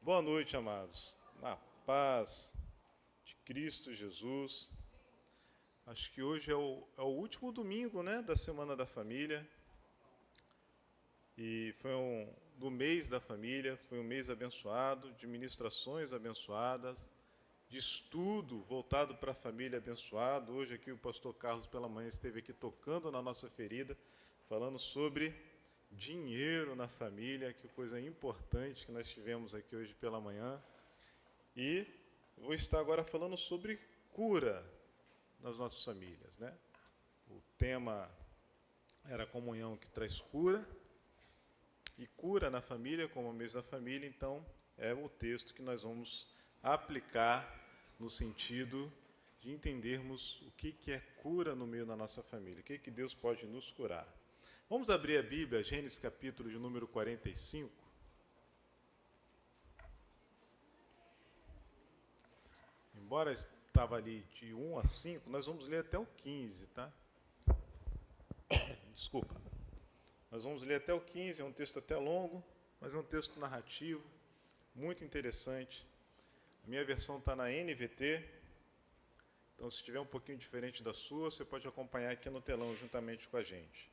Boa noite, amados. Na paz de Cristo Jesus. Acho que hoje é o último domingo, né, da Semana da Família. E foi do mês da família, foi um mês abençoado, de ministrações abençoadas, de estudo voltado para a família abençoado. Hoje aqui o pastor Carlos pela manhã esteve aqui tocando na nossa ferida, falando sobre dinheiro na família, que coisa importante que nós tivemos aqui hoje pela manhã. E vou estar agora falando sobre cura nas nossas famílias, né? O tema era a comunhão que traz cura, e cura na família, como o mês da família, então é o texto que nós vamos aplicar no sentido de entendermos o que é cura no meio da nossa família, o que Deus pode nos curar. Vamos abrir a Bíblia, Gênesis capítulo de número 45. Embora estava ali de 1 a 5, nós vamos ler até o 15, tá? Desculpa. Nós vamos ler até o 15, é um texto até longo, mas é um texto narrativo, muito interessante. A minha versão está na NVT, então se estiver um pouquinho diferente da sua, você pode acompanhar aqui no telão juntamente com a gente.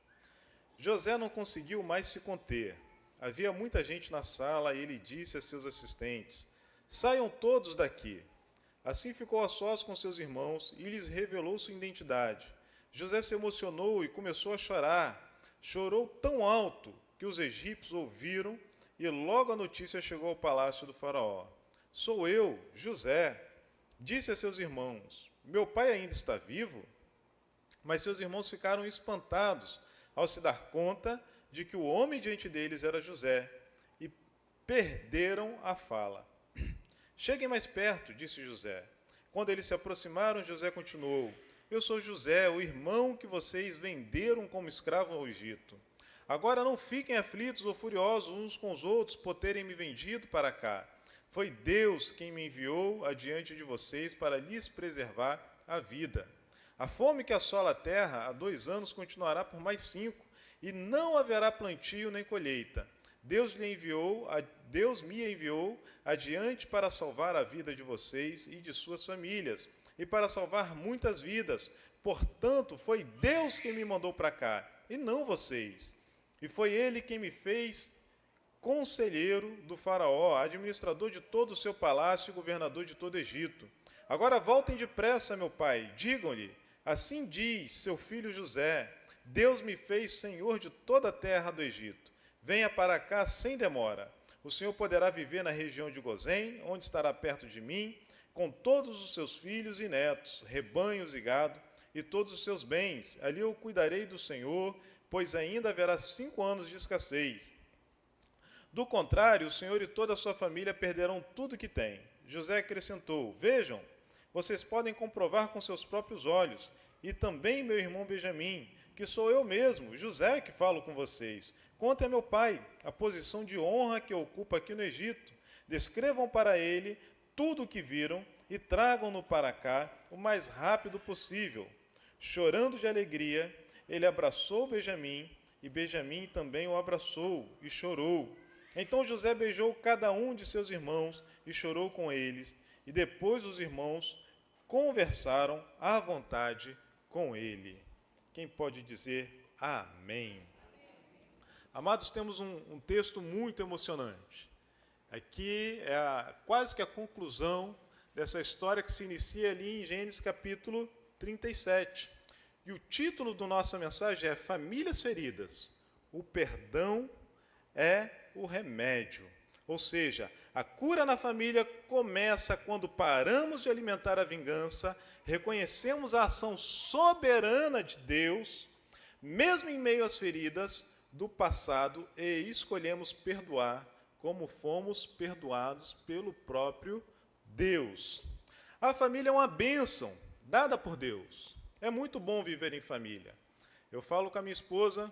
José não conseguiu mais se conter. Havia muita gente na sala e ele disse a seus assistentes: "Saiam todos daqui." Assim ficou a sós com seus irmãos e lhes revelou sua identidade. José se emocionou e começou a chorar. Chorou tão alto que os egípcios ouviram e logo a notícia chegou ao palácio do faraó. "Sou eu, José," disse a seus irmãos. "Meu pai ainda está vivo?" Mas seus irmãos ficaram espantados ao se dar conta de que o homem diante deles era José, e perderam a fala. "Cheguem mais perto," disse José. Quando eles se aproximaram, José continuou: "Eu sou José, o irmão que vocês venderam como escravo ao Egito. Agora não fiquem aflitos ou furiosos uns com os outros por terem me vendido para cá. Foi Deus quem me enviou adiante de vocês para lhes preservar a vida. A fome que assola a terra há 2 anos continuará por mais 5, e não haverá plantio nem colheita. Deus me enviou adiante para salvar a vida de vocês e de suas famílias, e para salvar muitas vidas. Portanto, foi Deus quem me mandou para cá, e não vocês. E foi Ele quem me fez conselheiro do faraó, administrador de todo o seu palácio e governador de todo o Egito. Agora voltem depressa, meu pai, digam-lhe: assim diz seu filho José, Deus me fez senhor de toda a terra do Egito. Venha para cá sem demora. O senhor poderá viver na região de Gozém, onde estará perto de mim, com todos os seus filhos e netos, rebanhos e gado, e todos os seus bens. Ali eu cuidarei do senhor, pois ainda haverá 5 anos de escassez. Do contrário, o senhor e toda a sua família perderão tudo que têm." José acrescentou: "Vejam, vocês podem comprovar com seus próprios olhos, e também meu irmão Benjamim, que sou eu mesmo, José, que falo com vocês. Contem a meu pai a posição de honra que ocupa aqui no Egito. Descrevam para ele tudo o que viram e tragam-no para cá o mais rápido possível." Chorando de alegria, ele abraçou Benjamim, e Benjamim também o abraçou e chorou. Então José beijou cada um de seus irmãos e chorou com eles, e depois os irmãos conversaram à vontade com ele. Quem pode dizer amém? Amados, temos um texto muito emocionante. Aqui é quase que a conclusão dessa história que se inicia ali em Gênesis capítulo 37. E o título da nossa mensagem é Famílias Feridas. O perdão é o remédio. Ou seja, a cura na família começa quando paramos de alimentar a vingança, reconhecemos a ação soberana de Deus, mesmo em meio às feridas do passado, e escolhemos perdoar como fomos perdoados pelo próprio Deus. A família é uma bênção dada por Deus. É muito bom viver em família. Eu falo com a minha esposa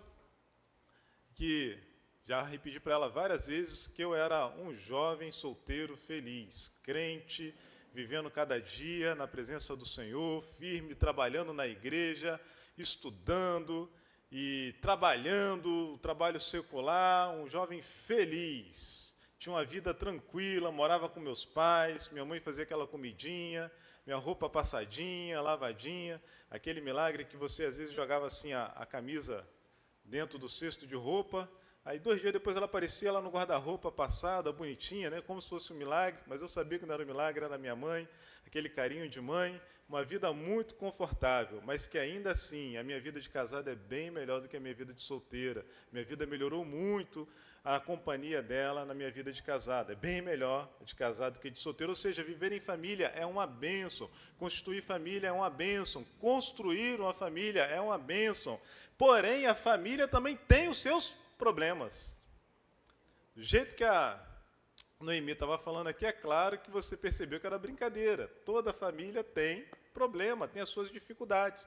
que já repeti para ela várias vezes que eu era um jovem solteiro feliz, crente, vivendo cada dia na presença do Senhor, firme, trabalhando na igreja, estudando e trabalhando, trabalho secular, um jovem feliz, tinha uma vida tranquila, morava com meus pais, minha mãe fazia aquela comidinha, minha roupa passadinha, lavadinha, aquele milagre que você às vezes jogava assim a camisa dentro do cesto de roupa, aí 2 dias depois ela aparecia lá no guarda-roupa passada, bonitinha, né, como se fosse um milagre, mas eu sabia que não era um milagre, era minha mãe, aquele carinho de mãe, uma vida muito confortável, mas que ainda assim a minha vida de casada é bem melhor do que a minha vida de solteira. Minha vida melhorou muito a companhia dela na minha vida de casada. É bem melhor de casado do que de solteiro, ou seja, viver em família é uma bênção, constituir família é uma bênção, construir uma família é uma bênção. Porém, a família também tem os seus problemas. Do jeito que a Noemi estava falando aqui, é claro que você percebeu que era brincadeira. Toda família tem problema, tem as suas dificuldades.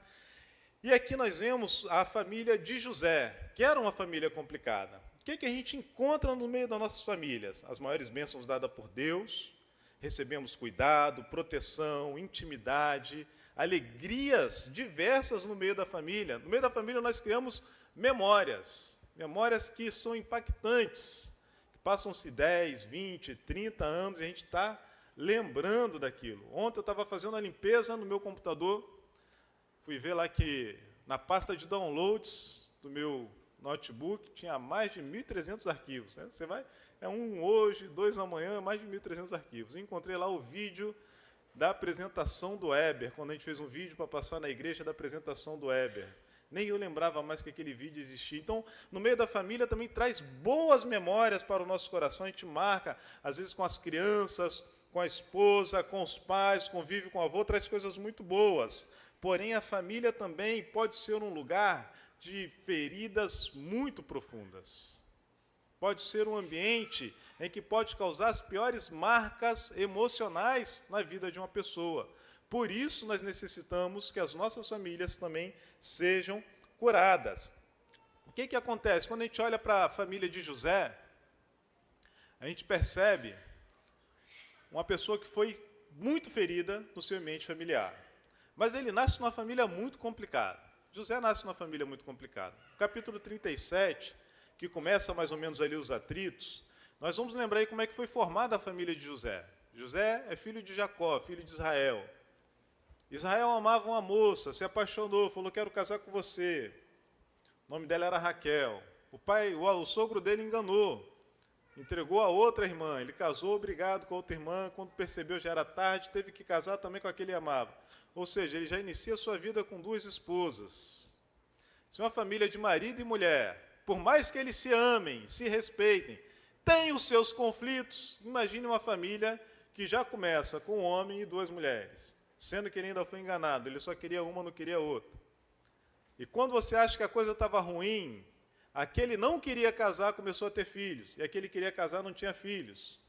E aqui nós vemos a família de José, que era uma família complicada. O que a gente encontra no meio das nossas famílias? As maiores bênçãos dadas por Deus, recebemos cuidado, proteção, intimidade, alegrias diversas no meio da família. No meio da família nós criamos memórias que são impactantes, que passam-se 10, 20, 30 anos e a gente está lembrando daquilo. Ontem eu estava fazendo a limpeza no meu computador, fui ver lá que na pasta de downloads do meu notebook tinha mais de 1.300 arquivos. Né? Você vai, é um hoje, 2 amanhã, mais de 1.300 arquivos. E encontrei lá o vídeo da apresentação do Weber, quando a gente fez um vídeo para passar na igreja da apresentação do Weber. Nem eu lembrava mais que aquele vídeo existia. Então, no meio da família também traz boas memórias para o nosso coração. A gente marca, às vezes, com as crianças, com a esposa, com os pais, convive com o avô, traz coisas muito boas. Porém, a família também pode ser um lugar de feridas muito profundas. Pode ser um ambiente em que pode causar as piores marcas emocionais na vida de uma pessoa. Por isso, nós necessitamos que as nossas famílias também sejam curadas. O que acontece? Quando a gente olha para a família de José, a gente percebe uma pessoa que foi muito ferida no seu ambiente familiar. Mas ele nasce numa família muito complicada. José nasce numa família muito complicada. No capítulo 37, que começa mais ou menos ali os atritos, nós vamos lembrar aí como é que foi formada a família de José. José é filho de Jacó, filho de Israel. Israel amava uma moça, se apaixonou, falou, quero casar com você. O nome dela era Raquel. O sogro dele enganou, entregou a outra irmã. Ele casou, obrigado, com a outra irmã. Quando percebeu, já era tarde, teve que casar também com aquele que amava. Ou seja, ele já inicia a sua vida com 2 esposas. Se uma família de marido e mulher, por mais que eles se amem, se respeitem, tem os seus conflitos, imagine uma família que já começa com um homem e 2 mulheres. Sendo que ele ainda foi enganado, ele só queria uma, não queria outra. E quando você acha que a coisa estava ruim, aquele não queria casar começou a ter filhos, e aquele que queria casar não tinha filhos.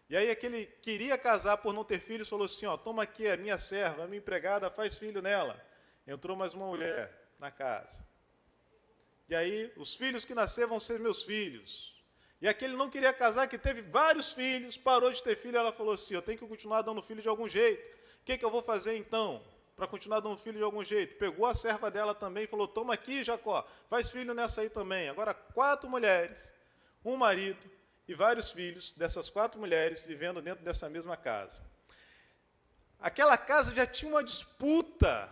E aí aquele queria casar por não ter filhos, falou assim, ó, toma aqui a minha serva, a minha empregada, faz filho nela. Entrou mais uma mulher na casa. E aí, os filhos que nasceram vão ser meus filhos. E aquele não queria casar, que teve vários filhos, parou de ter filho, ela falou assim, eu tenho que continuar dando filho de algum jeito. O que eu vou fazer então, para continuar dando filho de algum jeito? Pegou a serva dela também e falou, toma aqui, Jacó, faz filho nessa aí também. Agora, 4 mulheres, um marido e vários filhos dessas 4 mulheres vivendo dentro dessa mesma casa. Aquela casa já tinha uma disputa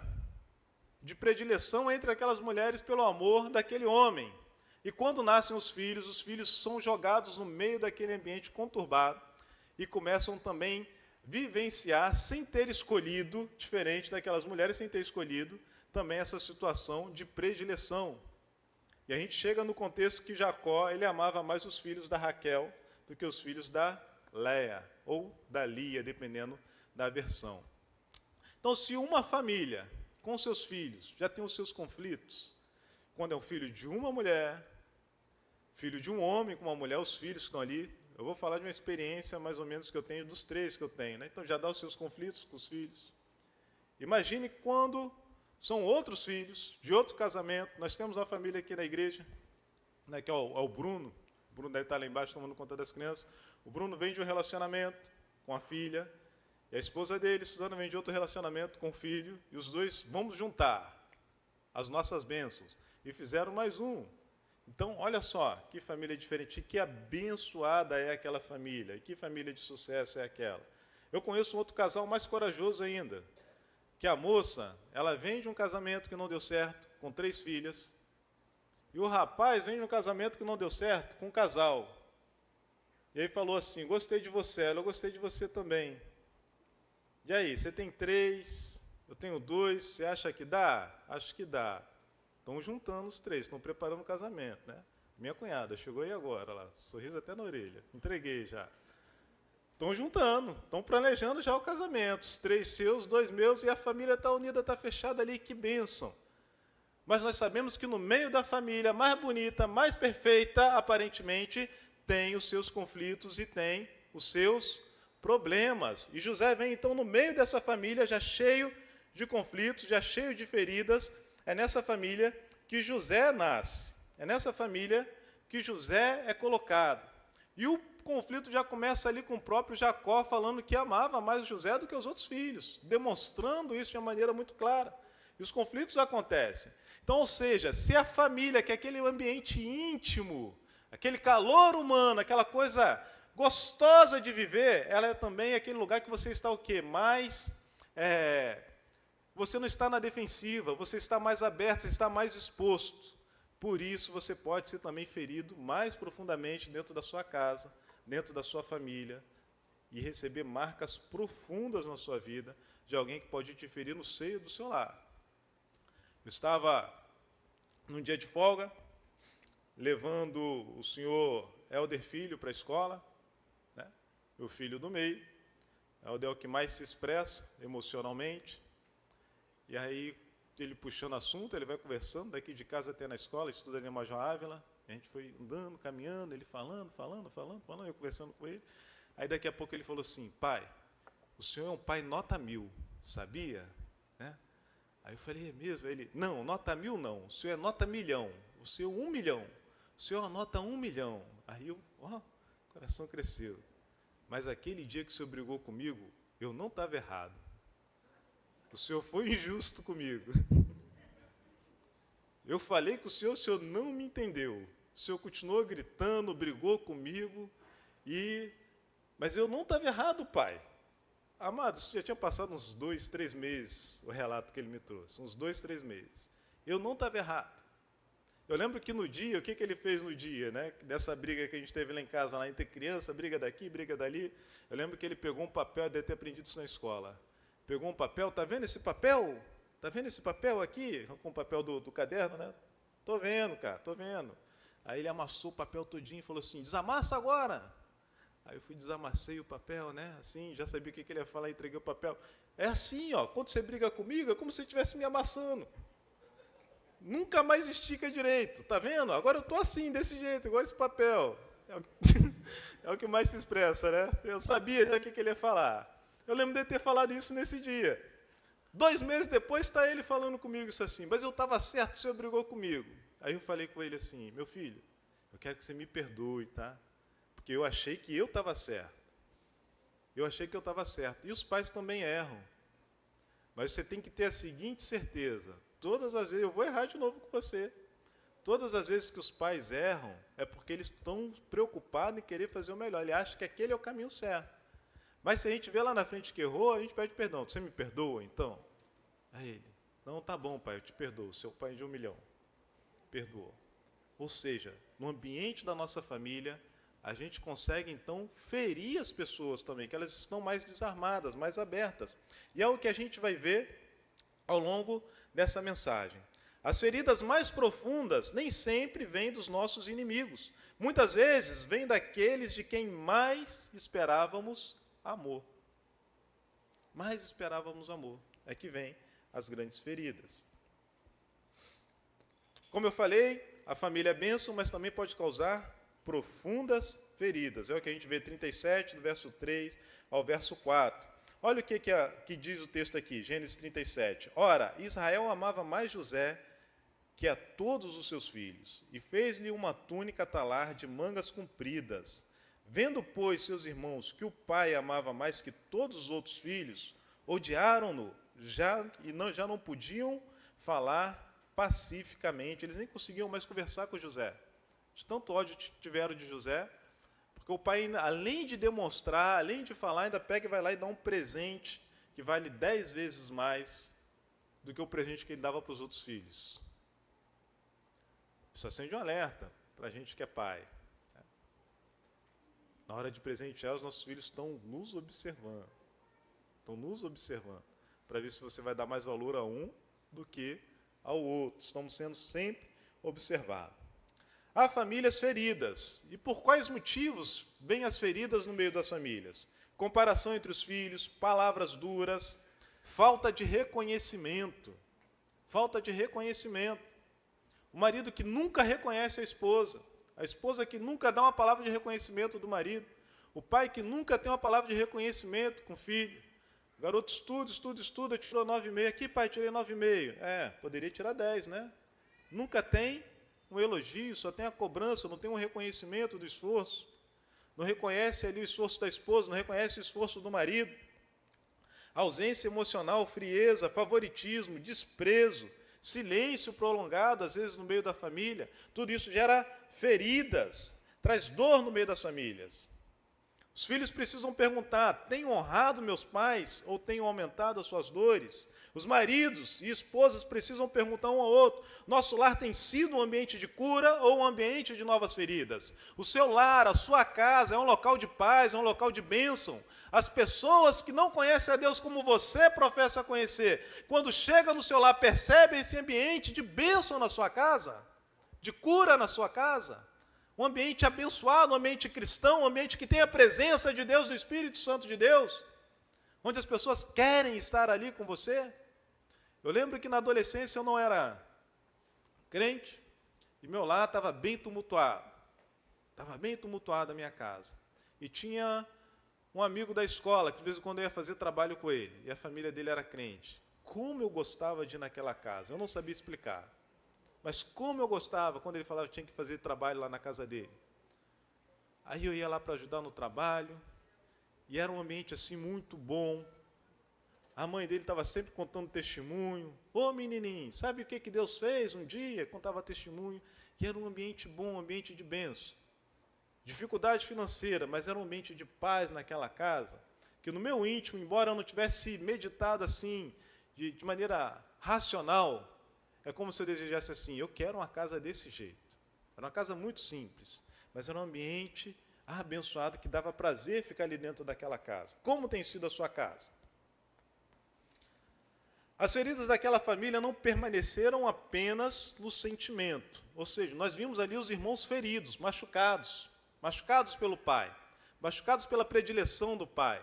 de predileção entre aquelas mulheres pelo amor daquele homem. E quando nascem os filhos são jogados no meio daquele ambiente conturbado e começam também vivenciar, sem ter escolhido, diferente daquelas mulheres, sem ter escolhido, também essa situação de predileção. E a gente chega no contexto que Jacó, ele amava mais os filhos da Raquel do que os filhos da Léa, ou da Lia, dependendo da versão. Então, se uma família, com seus filhos, já tem os seus conflitos, quando é um filho de uma mulher, filho de um homem com uma mulher, os filhos que estão ali, eu vou falar de uma experiência mais ou menos que eu tenho, dos 3 que eu tenho, né? Então já dá os seus conflitos com os filhos. Imagine quando são outros filhos, de outro casamento. Nós temos uma família aqui na igreja, né, que é o Bruno. O Bruno deve estar lá embaixo tomando conta das crianças. O Bruno vem de um relacionamento com a filha, e a esposa dele, Suzana, vem de outro relacionamento com o filho, e os 2, vamos juntar as nossas bênçãos. E fizeram mais um. Então, olha só, que família diferente, que abençoada é aquela família, que família de sucesso é aquela. Eu conheço um outro casal mais corajoso ainda, que a moça, ela vem de um casamento que não deu certo, com 3 filhas, e o rapaz vem de um casamento que não deu certo, com um casal. E aí falou assim, gostei de você, ela, eu gostei de você também. E aí, você tem 3, eu tenho 2, você acha que dá? Acho que dá. Estão juntando os 3, estão preparando o casamento, né? Minha cunhada chegou aí agora, lá, sorriso até na orelha, entreguei já. Estão juntando, estão planejando já o casamento, os 3 seus, 2 meus, e a família está unida, está fechada ali, que bênção. Mas nós sabemos que no meio da família mais bonita, mais perfeita, aparentemente, tem os seus conflitos e tem os seus problemas. E José vem então no meio dessa família, já cheio de conflitos, já cheio de feridas. É nessa família que José nasce, é nessa família que José é colocado. E o conflito já começa ali com o próprio Jacó, falando que amava mais José do que os outros filhos, demonstrando isso de uma maneira muito clara. E os conflitos acontecem. Então, ou seja, se a família, que é aquele ambiente íntimo, aquele calor humano, aquela coisa gostosa de viver, ela é também aquele lugar que você está o quê? Você não está na defensiva, você está mais aberto, você está mais exposto. Por isso, você pode ser também ferido mais profundamente dentro da sua casa, dentro da sua família, e receber marcas profundas na sua vida de alguém que pode te ferir no seio do seu lar. Eu estava num dia de folga, levando o senhor Helder Filho para a escola, né? Meu filho do meio. Helder é o que mais se expressa emocionalmente. E aí, ele puxando assunto, ele vai conversando daqui de casa até na escola, estuda ali em Major Ávila. A gente foi andando, caminhando, ele falando, eu conversando com ele. Aí daqui a pouco ele falou assim, pai, o senhor é um pai nota 1000, sabia? Né? Aí eu falei, é mesmo? Aí ele, não, nota 1000 não, o senhor é nota 1.000.000, o senhor 1 milhão, o senhor anota 1 milhão. Aí o coração cresceu. Mas aquele dia que o senhor brigou comigo, eu não estava errado. O senhor foi injusto comigo. Eu falei com o senhor não me entendeu. O senhor continuou gritando, brigou comigo, mas eu não estava errado, pai. Amado, isso já tinha passado uns 2, 3 meses, o relato que ele me trouxe, uns 2, 3 meses. Eu não estava errado. Eu lembro que no dia, o que ele fez no dia, né? Dessa briga que a gente teve lá em casa, lá entre criança, briga daqui, briga dali. Eu lembro que ele pegou um papel, deve ter aprendido isso na escola. Pegou um papel, tá vendo esse papel? Tá vendo esse papel aqui? Com o papel do caderno, né? Tô vendo, cara, tô vendo. Aí ele amassou o papel todinho e falou assim, desamassa agora. Aí eu fui, desamassei o papel, né? Assim, já sabia o que ele ia falar, entreguei o papel. É assim, ó, quando você briga comigo, é como se você estivesse me amassando. Nunca mais estica direito, tá vendo? Agora eu tô assim, desse jeito, igual esse papel. É o que mais se expressa, né? Eu sabia já o que ele ia falar. Eu lembro de ter falado isso nesse dia. 2 meses depois está ele falando comigo isso assim, mas eu estava certo, o senhor brigou comigo. Aí eu falei com ele assim, meu filho, eu quero que você me perdoe, tá? Porque eu achei que eu estava certo. Eu achei que eu estava certo. E os pais também erram. Mas você tem que ter a seguinte certeza, todas as vezes, eu vou errar de novo com você, todas as vezes que os pais erram, é porque eles estão preocupados em querer fazer o melhor, ele acha que aquele é o caminho certo. Mas se a gente vê lá na frente que errou, a gente pede perdão. Você me perdoa, então? Aí ele, não, tá bom, pai, eu te perdoo. Seu pai de 1 milhão. Perdoou. Ou seja, no ambiente da nossa família, a gente consegue, então, ferir as pessoas também, que elas estão mais desarmadas, mais abertas. E é o que a gente vai ver ao longo dessa mensagem. As feridas mais profundas nem sempre vêm dos nossos inimigos. Muitas vezes, vêm daqueles de quem mais esperávamos amor. Mais esperávamos amor. É que vem as grandes feridas. Como eu falei, a família é bênção, mas também pode causar profundas feridas. É o que a gente vê 37, do verso 3 ao verso 4. Olha o que diz o texto aqui, Gênesis 37. Ora, Israel amava mais José que a todos os seus filhos, e fez-lhe uma túnica talar de mangas compridas. Vendo, pois, seus irmãos que o pai amava mais que todos os outros filhos, odiaram-no, já não podiam falar pacificamente, eles nem conseguiam mais conversar com José. de tanto ódio que tiveram de José, porque o pai, além de demonstrar, além de falar, ainda pega e vai lá e dá um presente que vale 10 vezes mais do que o presente que ele dava para os outros filhos. Isso acende um alerta para a gente que é pai. Na hora de presentear, os nossos filhos estão nos observando. Estão nos observando, para ver se você vai dar mais valor a um do que ao outro. Estamos sendo sempre observados. Há famílias feridas. E por quais motivos vêm as feridas no meio das famílias? Comparação entre os filhos, palavras duras, falta de reconhecimento. Falta de reconhecimento. O marido que nunca reconhece a esposa que nunca dá uma palavra de reconhecimento do marido, o pai que nunca tem uma palavra de reconhecimento com o filho. O garoto estuda, tirou 9,5. Aqui, pai, tirei 9,5. Poderia tirar 10, né? Nunca tem um elogio, só tem a cobrança, não tem um reconhecimento do esforço. Não reconhece ali o esforço da esposa, não reconhece o esforço do marido. Ausência emocional, frieza, favoritismo, desprezo, silêncio prolongado, às vezes, no meio da família. Tudo isso gera feridas, traz dor no meio das famílias. Os filhos precisam perguntar: tenho honrado meus pais ou tenho aumentado as suas dores? Os maridos e esposas precisam perguntar um ao outro: nosso lar tem sido um ambiente de cura ou um ambiente de novas feridas? O seu lar, a sua casa é um local de paz, é um local de bênção. As pessoas que não conhecem a Deus como você professa conhecer, quando chegam no seu lar, percebem esse ambiente de bênção na sua casa, de cura na sua casa. Um ambiente abençoado, um ambiente cristão, um ambiente que tem a presença de Deus, do Espírito Santo de Deus, onde as pessoas querem estar ali com você. Eu lembro que na adolescência eu não era crente, e meu lar estava bem tumultuado a minha casa. E tinha um amigo da escola, que de vez em quando eu ia fazer trabalho com ele, e a família dele era crente. Como eu gostava de ir naquela casa, eu não sabia explicar. Mas como eu gostava quando ele falava que tinha que fazer trabalho lá na casa dele. Aí eu ia lá para ajudar no trabalho, e era um ambiente assim muito bom. A mãe dele estava sempre contando testemunho. Ô menininho, sabe o que Deus fez um dia? Contava testemunho. E era um ambiente bom, um ambiente de bênção. Dificuldade financeira, mas era um ambiente de paz naquela casa, que no meu íntimo, embora eu não tivesse meditado assim, de maneira racional, é como se eu desejasse assim: eu quero uma casa desse jeito. Era uma casa muito simples, mas era um ambiente abençoado que dava prazer ficar ali dentro daquela casa. Como tem sido a sua casa? As feridas daquela família não permaneceram apenas no sentimento. Ou seja, nós vimos ali os irmãos feridos, machucados pelo pai, machucados pela predileção do pai.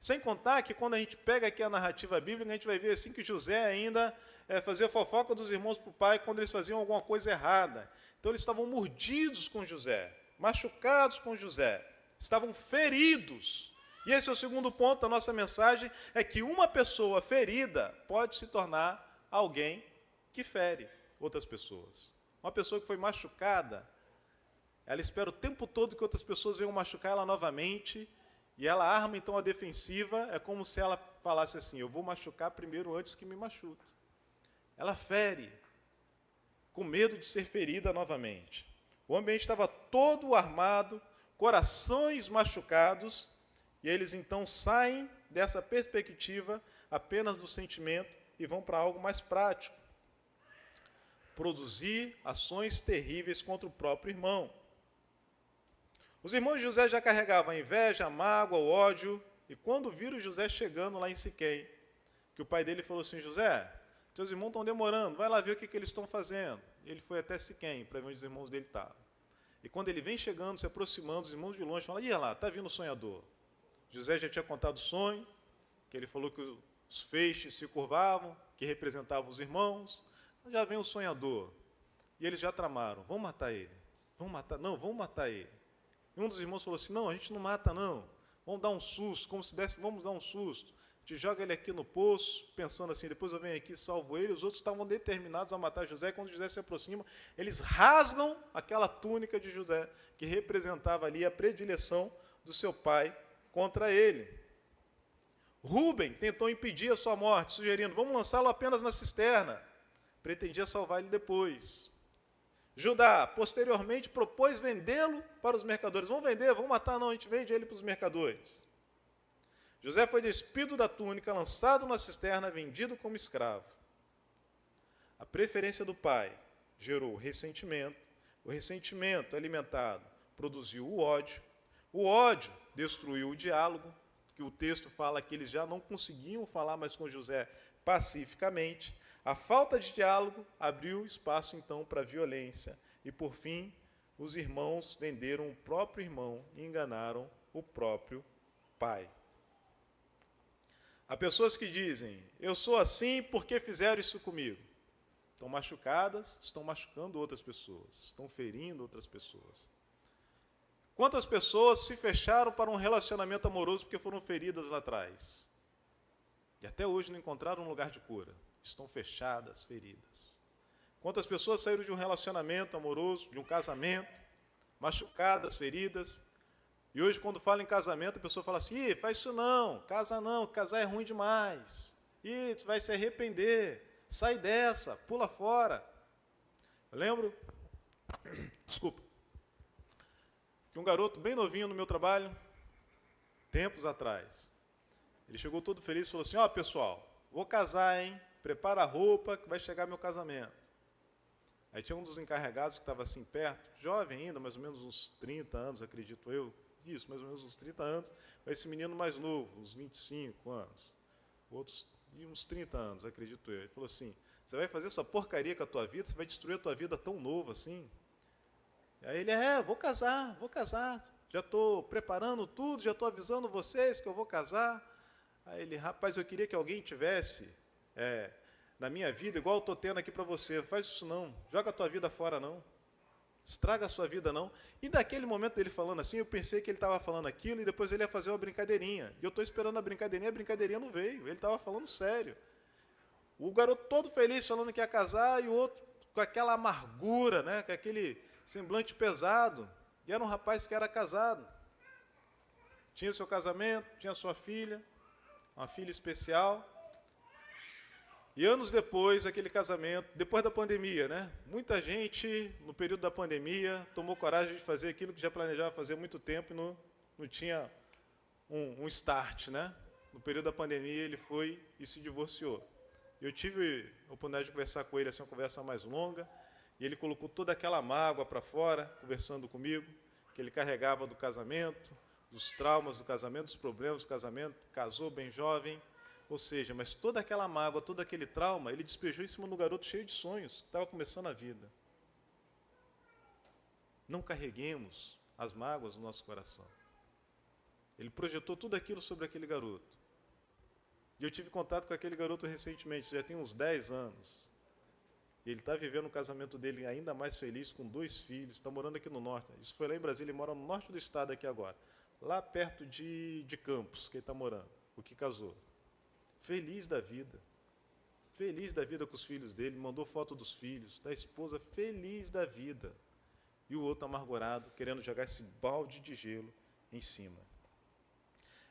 Sem contar que quando a gente pega aqui a narrativa bíblica, a gente vai ver assim que José ainda fazia fofoca dos irmãos para o pai quando eles faziam alguma coisa errada. Então eles estavam mordidos com José, machucados com José, estavam feridos. E esse é o segundo ponto da nossa mensagem, é que uma pessoa ferida pode se tornar alguém que fere outras pessoas. Uma pessoa que foi machucada, ela espera o tempo todo que outras pessoas venham machucar ela novamente, e ela arma então a defensiva. É como se ela falasse assim: eu vou machucar primeiro antes que me machuque. Ela fere, com medo de ser ferida novamente. O ambiente estava todo armado, corações machucados, e eles então saem dessa perspectiva apenas do sentimento e vão para algo mais prático. Produzir ações terríveis contra o próprio irmão. Os irmãos de José já carregavam a inveja, a mágoa, o ódio, e quando viram José chegando lá em Siquém, que o pai dele falou assim: José, teus irmãos estão demorando, vai lá ver o que eles estão fazendo. E ele foi até Siquém para ver onde os irmãos dele estavam. E quando ele vem chegando, se aproximando, os irmãos de longe falam: ia lá, está vindo o sonhador. José já tinha contado o sonho, que ele falou que os feixes se curvavam, que representavam os irmãos. Já vem o sonhador. E eles já tramaram: vamos matar ele. Vamos matar? Não, vamos matar ele. E um dos irmãos falou assim: não, a gente não mata não. Vamos dar um susto, como se desse, vamos dar um susto. A gente joga ele aqui no poço, pensando assim, depois eu venho aqui e salvo ele. Os outros estavam determinados a matar José. Quando José se aproxima, eles rasgam aquela túnica de José, que representava ali a predileção do seu pai contra ele. Rúben tentou impedir a sua morte, sugerindo: vamos lançá-lo apenas na cisterna. Pretendia salvar ele depois. Judá, posteriormente, propôs vendê-lo para os mercadores. Vamos vender, vamos matar, não, a gente vende ele para os mercadores. José foi despido da túnica, lançado na cisterna, vendido como escravo. A preferência do pai gerou o ressentimento alimentado produziu o ódio destruiu o diálogo, que o texto fala que eles já não conseguiam falar mais com José pacificamente. A falta de diálogo abriu espaço, então, para a violência. E, por fim, os irmãos venderam o próprio irmão e enganaram o próprio pai. Há pessoas que dizem, eu sou assim porque fizeram isso comigo. Estão machucadas, estão machucando outras pessoas, estão ferindo outras pessoas. Quantas pessoas se fecharam para um relacionamento amoroso porque foram feridas lá atrás? E até hoje não encontraram um lugar de cura. Estão fechadas, feridas. Quantas pessoas saíram de um relacionamento amoroso, de um casamento, machucadas, feridas, e hoje, quando fala em casamento, a pessoa fala assim, faz isso não, casar é ruim demais, tu vai se arrepender, sai dessa, pula fora. Eu lembro, que um garoto bem novinho no meu trabalho, tempos atrás, ele chegou todo feliz e falou assim, pessoal, vou casar, hein? Prepara a roupa que vai chegar meu casamento. Aí tinha um dos encarregados que estava assim perto, jovem ainda, mais ou menos uns 30 anos, acredito eu, isso, mais ou menos uns 30 anos, esse menino mais novo, uns 25 anos, outros uns 30 anos, acredito eu. Ele falou assim, você vai fazer essa porcaria com a tua vida, você vai destruir a tua vida tão novo assim? Aí ele, vou casar, já estou preparando tudo, já estou avisando vocês que eu vou casar. Aí ele, rapaz, eu queria que alguém tivesse na minha vida, igual eu estou tendo aqui para você, não faz isso não, joga a tua vida fora não, estraga a sua vida não. E naquele momento dele falando assim, eu pensei que ele estava falando aquilo e depois ele ia fazer uma brincadeirinha. E eu estou esperando a brincadeirinha não veio, ele estava falando sério. O garoto todo feliz falando que ia casar e o outro com aquela amargura, né, com aquele semblante pesado. E era um rapaz que era casado. Tinha seu casamento, tinha sua filha, uma filha especial. E anos depois, aquele casamento, depois da pandemia, né? Muita gente, no período da pandemia, tomou coragem de fazer aquilo que já planejava fazer há muito tempo e não tinha um start, né? No período da pandemia, ele foi e se divorciou. Eu tive a oportunidade de conversar com ele, assim, uma conversa mais longa, e ele colocou toda aquela mágoa para fora, conversando comigo, que ele carregava do casamento, dos traumas do casamento, dos problemas do casamento, casou bem jovem, ou seja, mas toda aquela mágoa, todo aquele trauma, ele despejou em cima do garoto cheio de sonhos, que estava começando a vida. Não carreguemos as mágoas no nosso coração. Ele projetou tudo aquilo sobre aquele garoto. E eu tive contato com aquele garoto recentemente, já tem uns 10 anos. E ele está vivendo o casamento dele ainda mais feliz, com 2 filhos, está morando aqui no norte. Isso foi lá em Brasília, ele mora no norte do estado aqui agora. Lá perto de Campos, que ele está morando, o que casou. Feliz da vida com os filhos dele, mandou foto dos filhos, da esposa, feliz da vida. E o outro amargurado, querendo jogar esse balde de gelo em cima.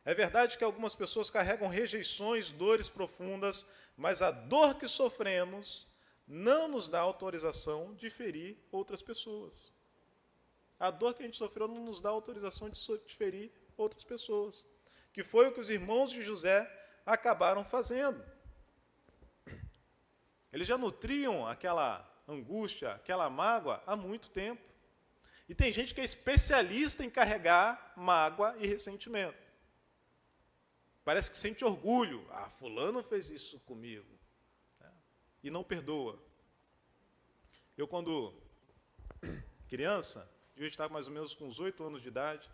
É verdade que algumas pessoas carregam rejeições, dores profundas, mas a dor que sofremos não nos dá autorização de ferir outras pessoas. A dor que a gente sofreu não nos dá autorização de ferir outras pessoas. Que foi o que os irmãos de José acabaram fazendo. Eles já nutriam aquela angústia, aquela mágoa há muito tempo. E tem gente que é especialista em carregar mágoa e ressentimento. Parece que sente orgulho. Fulano fez isso comigo. E não perdoa. Eu, quando criança, devia estar mais ou menos com uns 8 anos de idade,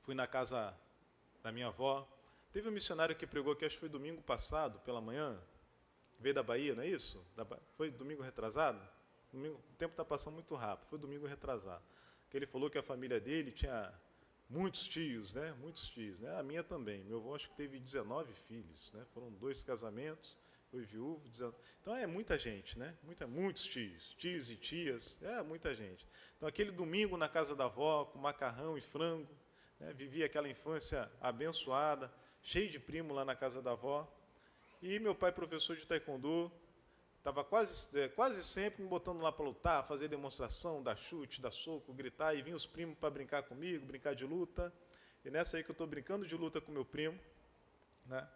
fui na casa da minha avó. Teve um missionário que pregou aqui, acho que foi domingo passado, pela manhã, veio da Bahia, não é isso? Foi domingo retrasado? O tempo está passando muito rápido, foi domingo retrasado. Que ele falou que a família dele tinha muitos tios, né? Muitos tios, né? A minha também. Meu avô acho que teve 19 filhos, né? Foram 2 casamentos, foi viúvo, 19. Então é muita gente, né? Muitos tios e tias, muita gente. Então aquele domingo na casa da avó, com macarrão e frango, né? Vivia aquela infância abençoada, cheio de primo lá na casa da avó. E meu pai, professor de taekwondo, estava quase sempre me botando lá para lutar, fazer demonstração, dar chute, dar soco, gritar, e vinham os primos para brincar comigo, brincar de luta. E nessa aí que eu estou brincando de luta com meu primo, né?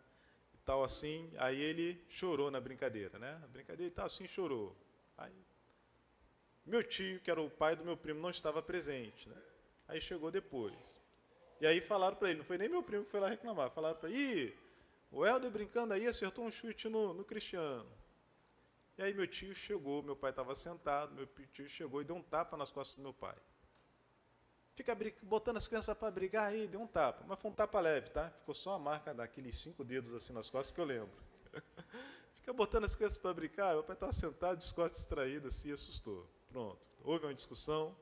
E tal assim, aí ele chorou na brincadeira, né? A brincadeira e tal assim, chorou. Aí, meu tio, que era o pai do meu primo, não estava presente, né? Aí chegou depois. E aí falaram para ele, não foi nem meu primo que foi lá reclamar, falaram para ele, o Helder brincando aí acertou um chute no Cristiano. E aí meu tio chegou, meu pai estava sentado, meu tio chegou e deu um tapa nas costas do meu pai. Fica botando as crianças para brigar aí, deu um tapa. Mas foi um tapa leve, tá? Ficou só a marca daqueles 5 dedos assim nas costas que eu lembro. Fica botando as crianças para brincar, meu pai estava sentado, de costas distraídas, assim, assustou. Pronto. Houve uma discussão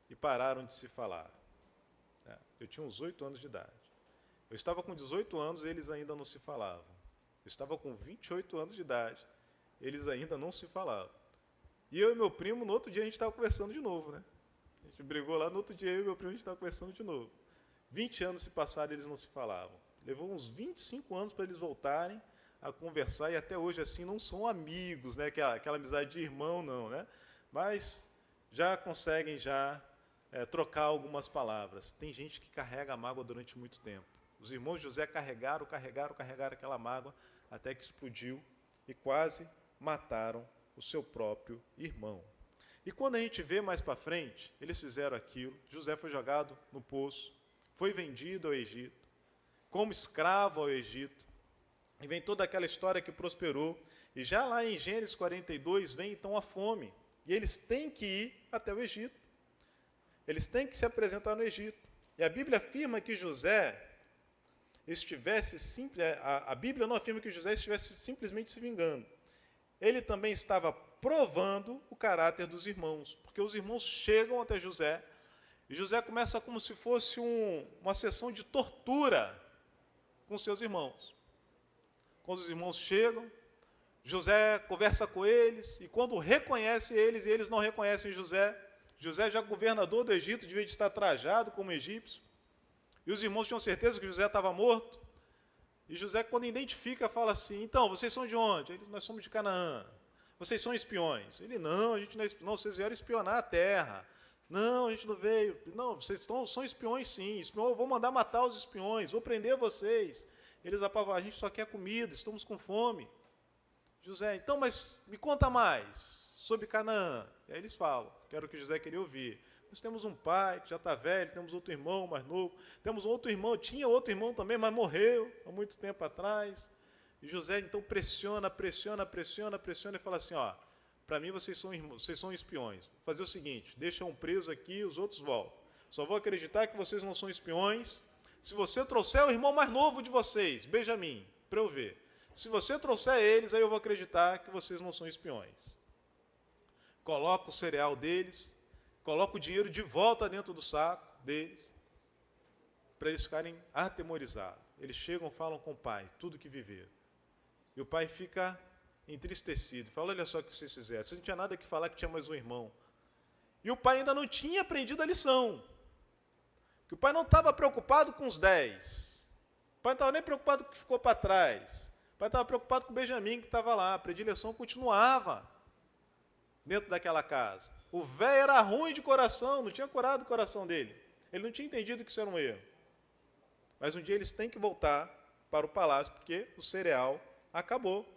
e pararam de se falar. Eu tinha uns 8 anos de idade. Eu estava com 18 anos e eles ainda não se falavam. Eu estava com 28 anos de idade, eles ainda não se falavam. E eu e meu primo, no outro dia, a gente estava conversando de novo, né? A gente brigou lá, no outro dia eu e meu primo, a gente estava conversando de novo. 20 anos se passaram e eles não se falavam. Levou uns 25 anos para eles voltarem a conversar e até hoje, assim, não são amigos, né? Aquela amizade de irmão, não, né? Mas já conseguem trocar algumas palavras. Tem gente que carrega a mágoa durante muito tempo. Os irmãos de José carregaram aquela mágoa até que explodiu e quase mataram o seu próprio irmão. E quando a gente vê mais para frente, eles fizeram aquilo, José foi jogado no poço, foi vendido ao Egito, como escravo ao Egito, e vem toda aquela história que prosperou, e já lá em Gênesis 42 vem então a fome, e eles têm que ir até o Egito, eles têm que se apresentar no Egito, e a Bíblia afirma que José a Bíblia não afirma que José estivesse simplesmente se vingando, ele também estava provando o caráter dos irmãos, porque os irmãos chegam até José, e José começa como se fosse uma sessão de tortura com seus irmãos. Quando os irmãos chegam, José conversa com eles, e quando reconhece eles, e eles não reconhecem José, José já governador do Egito, devia de estar trajado como egípcio, e os irmãos tinham certeza que José estava morto, e José, quando identifica, fala assim, então, vocês são de onde? Eles, nós somos de Canaã. Vocês são espiões? Ele, não, a gente não é espião. Não, vocês vieram espionar a terra. Não, a gente não veio. Não, vocês são espiões sim. Eu vou mandar matar os espiões, vou prender vocês. Eles apavoram, a gente só quer comida, estamos com fome. José, então, mas me conta mais sobre Canaã. E aí eles falam, que era o que José queria ouvir. Nós temos um pai que já está velho, temos outro irmão mais novo, temos outro irmão, tinha outro irmão também, mas morreu há muito tempo atrás. E José, então, pressiona e fala assim, ó, para mim vocês são espiões. Vou fazer o seguinte, deixa um preso aqui, os outros voltam. Só vou acreditar que vocês não são espiões se você trouxer o irmão mais novo de vocês, Benjamim, para eu ver. Se você trouxer eles, aí eu vou acreditar que vocês não são espiões. Coloca o cereal deles, coloca o dinheiro de volta dentro do saco deles, para eles ficarem atemorizados. Eles chegam, falam com o pai, tudo que viveram. E o pai fica entristecido, fala, olha só o que vocês fizeram, você não tinha nada que falar que tinha mais um irmão. E o pai ainda não tinha aprendido a lição, que o pai não estava preocupado com os 10, o pai não estava nem preocupado com o que ficou para trás, o pai estava preocupado com o Benjamim que estava lá, a predileção continuava dentro daquela casa. O velho era ruim de coração, não tinha curado o coração dele, ele não tinha entendido que isso era um erro. Mas um dia eles têm que voltar para o palácio, porque o cereal acabou.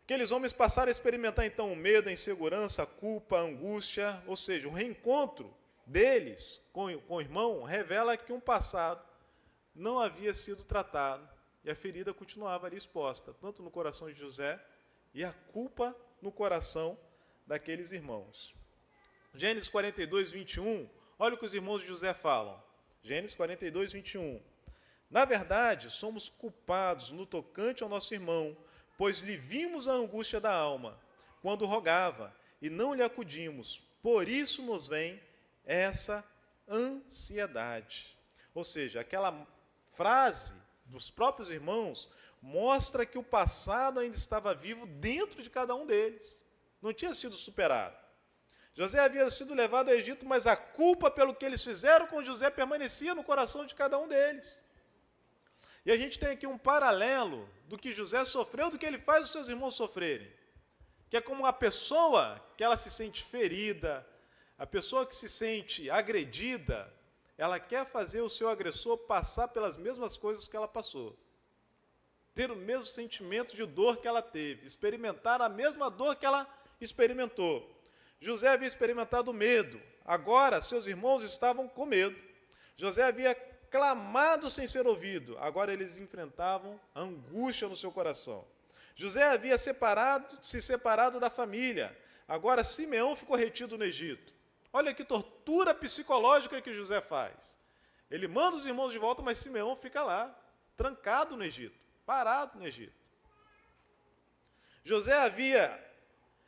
Aqueles homens passaram a experimentar, então, o medo, a insegurança, a culpa, a angústia, ou seja, o reencontro deles com o irmão revela que um passado não havia sido tratado, e a ferida continuava ali exposta, tanto no coração de José, e a culpa no coração daqueles irmãos. Gênesis 42, 21, olha o que os irmãos de José falam. Gênesis 42, 21. Na verdade, somos culpados no tocante ao nosso irmão, pois lhe vimos a angústia da alma, quando rogava, e não lhe acudimos. Por isso nos vem essa ansiedade. Ou seja, aquela frase dos próprios irmãos mostra que o passado ainda estava vivo dentro de cada um deles. Não tinha sido superado. José havia sido levado ao Egito, mas a culpa pelo que eles fizeram com José permanecia no coração de cada um deles. E a gente tem aqui um paralelo do que José sofreu, do que ele faz os seus irmãos sofrerem. Que é como a pessoa que ela se sente ferida, a pessoa que se sente agredida, ela quer fazer o seu agressor passar pelas mesmas coisas que ela passou. Ter o mesmo sentimento de dor que ela teve, experimentar a mesma dor que ela experimentou. José havia experimentado medo, agora seus irmãos estavam com medo. José havia clamado sem ser ouvido, agora eles enfrentavam a angústia no seu coração. José havia se separado da família, agora Simeão ficou retido no Egito. Olha que tortura psicológica que José faz. Ele manda os irmãos de volta, mas Simeão fica lá, trancado no Egito, parado no Egito. José havia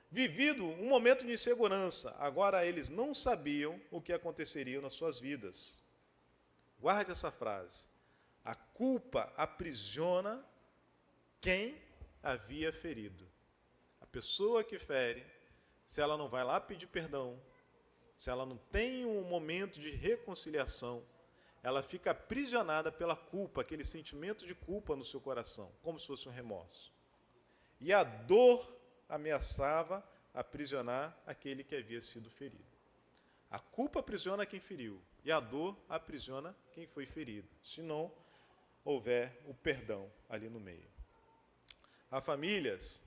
vivido um momento de insegurança, agora eles não sabiam o que aconteceria nas suas vidas. Guarde essa frase. A culpa aprisiona quem havia ferido. A pessoa que fere, se ela não vai lá pedir perdão, se ela não tem um momento de reconciliação, ela fica aprisionada pela culpa, aquele sentimento de culpa no seu coração, como se fosse um remorso. E a dor ameaçava aprisionar aquele que havia sido ferido. A culpa aprisiona quem feriu, e a dor aprisiona quem foi ferido, se não houver o perdão ali no meio. Há famílias